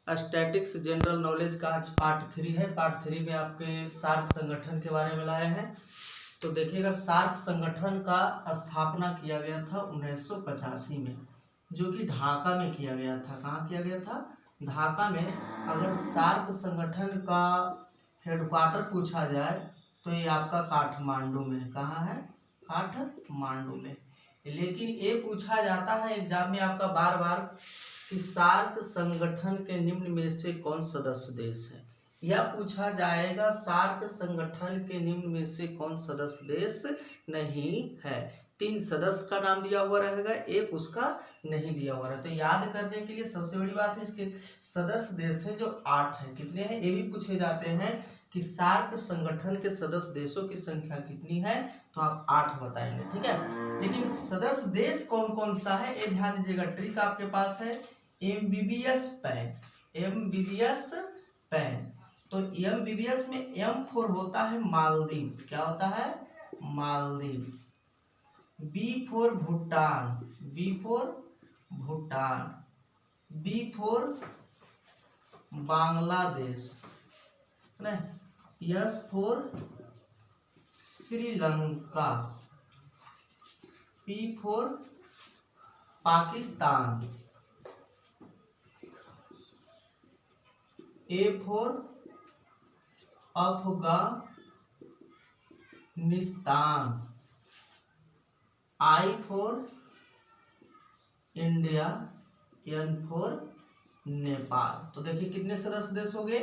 Statics general knowledge का आज part 3 है। पार्ट 3 में आपके सार्क संगठन के बारे में लाए हैं। तो देखिएगा, सार्क संगठन का स्थापना किया गया था 1985 में, जो कि ढाका में किया गया था। कहाँ किया गया था? ढाका में। अगर सार्क संगठन का हेडक्वार्टर पूछा जाए तो ये आपका काठमांडू में है। कहाँ है? काठमांडू में। लेकिन ये पूछा जाता है एग्जाम में आपका बार बार कि सार्क संगठन के निम्न में से कौन सदस्य देश है। यह पूछा जाएगा सार्क संगठन के निम्न में से कौन सदस्य देश नहीं है। 3 सदस्य का नाम दिया हुआ रहेगा, एक उसका नहीं दिया हुआ है। तो याद करने के लिए सबसे बड़ी बात है इसके सदस्य देश है जो 8 है। कितने हैं ये भी पूछे जाते हैं कि सार्क संगठन के सदस्य देशों की संख्या कितनी है, तो आप 8 बताएंगे। ठीक है, लेकिन सदस्य देश कौन कौन सा है ये ध्यान दीजिएगा। ट्रिक आपके पास है एमबीबीएस पैन। एमबीबीएस पैन, तो एमबीबीएस में एम फोर होता है मालदीव। क्या होता है? Maldives. B for Bhutan. B for Bhutan. B for Bangladesh. S for Sri Lanka. P for Pakistan. A for Afghanistan. I for India. N for Nepal. तो देखिए कितने सदस्य देश हो गए?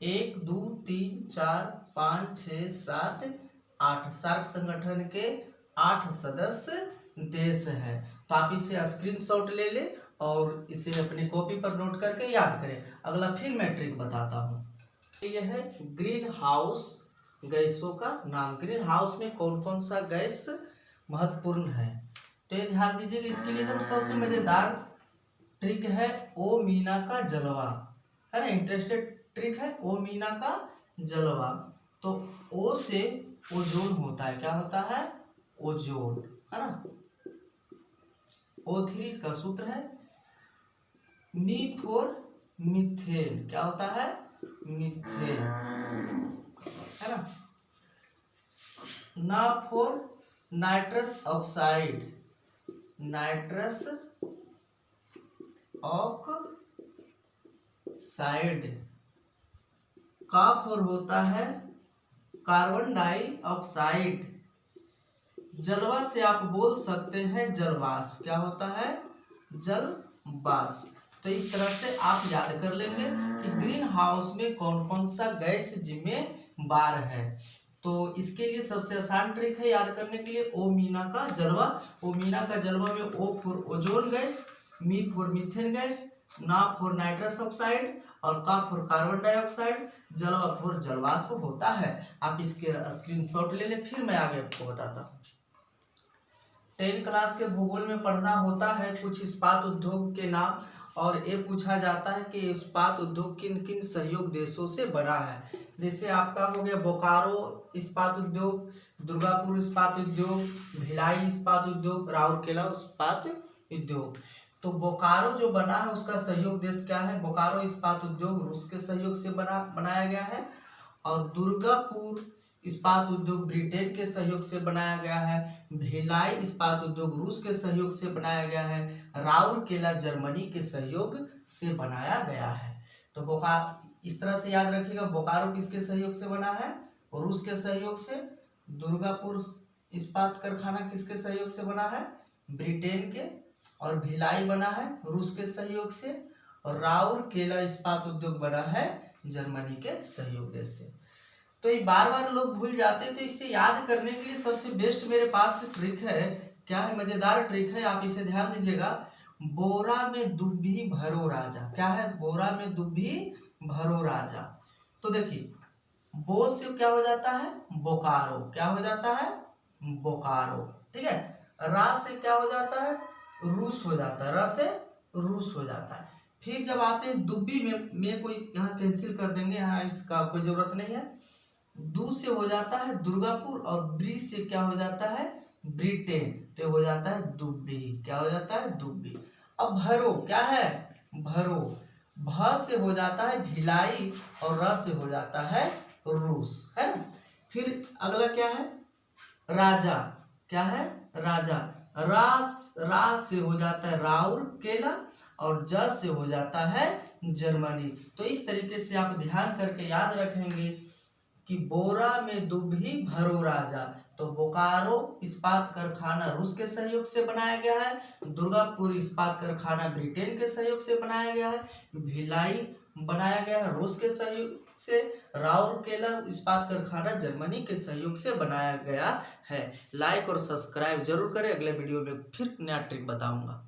1 2 3 4 5 6 7 8। सार्क संगठन के 8 सदस्य देश हैं। तो आप इसे स्क्रीनशॉट ले ले और इसे अपनी कॉपी पर नोट करके याद करें। अगला फिर मैं ट्रिक बताता हूँ। यह है ग्रीन हाउस गैसों का नाम। ग्रीन हाउस में कौन कौन सा गैस महत्वपूर्ण है, तो ये ध्यान दीजिएगा। इसके लिए तो सबसे मजेदार ट्रिक है ओ मीना का जलवा, है ना। इंटरेस्टेड ट्रिक है ओ मीना का जलवा। तो ओ से ओजोन होता है। क्या होता है? ओजोन, है ना। O3 इसका सूत्र है। मी फोर मीथेन। क्या होता है? मीथेन, है ना। ना four nitrous oxide. Nitrous oxide. का फोर होता है कार्बन डाइऑक्साइड। जलवा से आप बोल सकते हैं जलवाष्प। क्या होता है? जलवाष्प। तो इस तरह से आप याद कर लेंगे कि ग्रीन हाउस में कौन कौन सा गैस जिम्मेदार है। तो इसके लिए सबसे आसान ट्रिक है याद करने के लिए ओ मीना का जलवा। ओ मीना का जलवा में ओ फोर ओजोन गैस, मी फोर मीथेन गैस, ना फोर नाइट्रस ऑक्साइड और का फोर कार्बन डाइऑक्साइड, जलवा फोर जलवाष्प होता है। आप इसके स्क्रीनशॉट ले लें, फिर मैं आगे आपको बताता हूँ। 10 क्लास के भूगोल में पढ़ना होता है कुछ इस्पात उद्योग के नाम, और ये पूछा जाता है कि इस्पात उद्योग किन किन सहयोग देशों से बना है। जैसे आपका हो गया बोकारो इस्पात उद्योग, दुर्गापुर इस्पात उद्योग, भिलाई इस्पात उद्योग, राउरकेला इस्पात उद्योग। तो बोकारो जो बना है उसका सहयोग देश क्या है? बोकारो इस्पात उद्योग रूस के सहयोग से बनाया गया है। और दुर्गापुर इस्पात उद्योग ब्रिटेन के सहयोग से बनाया गया है। भिलाई इस्पात उद्योग रूस के सहयोग से बनाया गया है। राउरकेला जर्मनी के सहयोग से बनाया गया है। तो बोकारो इस तरह से याद रखिएगा। बोकारो किसके सहयोग से बना है? रूस के सहयोग से। दुर्गापुर इस्पात कारखाना किसके सहयोग से बना है? ब्रिटेन के। और भिलाई बना है रूस के सहयोग से। और राउरकेला इस्पात उद्योग बना है जर्मनी के सहयोग से। तो ये बार बार लोग भूल जाते हैं, तो इससे याद करने के लिए सबसे बेस्ट मेरे पास ट्रिक है। क्या है? मजेदार ट्रिक है, आप इसे ध्यान दीजिएगा। बोरा में दुब्भी भरो राजा। क्या है? बोरा में दुब्भी भरो राजा। तो देखिए, बो से क्या हो जाता है? बोकारो। क्या हो जाता है? बोकारो। ठीक है। रा से क्या हो जाता है? रूस हो जाता है। रा से रूस हो जाता है। फिर जब आते हैं दुब्बी में कोई यहाँ कैंसिल कर देंगे, यहाँ इसका कोई जरूरत नहीं है। दू से हो जाता है दुर्गापुर और ब्री से क्या हो जाता है? ब्रिटेन। तो हो जाता है दुब्बी। क्या हो जाता है? दुब्बी। अब भरो क्या है? भरो। भ से हो जाता है भिलाई और र से हो जाता है रूस, है ना। फिर अगला क्या है, राजा, क्या है, राजा। रा से हो जाता है राउर केला और ज से हो जाता है जर्मनी। तो इस तरीके से आप ध्यान करके याद रखेंगे कि बोरा में दुभी भरो राजा। तो बोकारो इस्पात कारखाना रूस के सहयोग से बनाया गया है, दुर्गापुर इस्पात कारखाना ब्रिटेन के सहयोग से बनाया गया है, भिलाई बनाया गया है रूस के सहयोग से, राउरकेला इस्पात कारखाना जर्मनी के सहयोग से बनाया गया है। लाइक और सब्सक्राइब जरूर करें, अगले वीडियो में फिर नया ट्रिक बताऊंगा।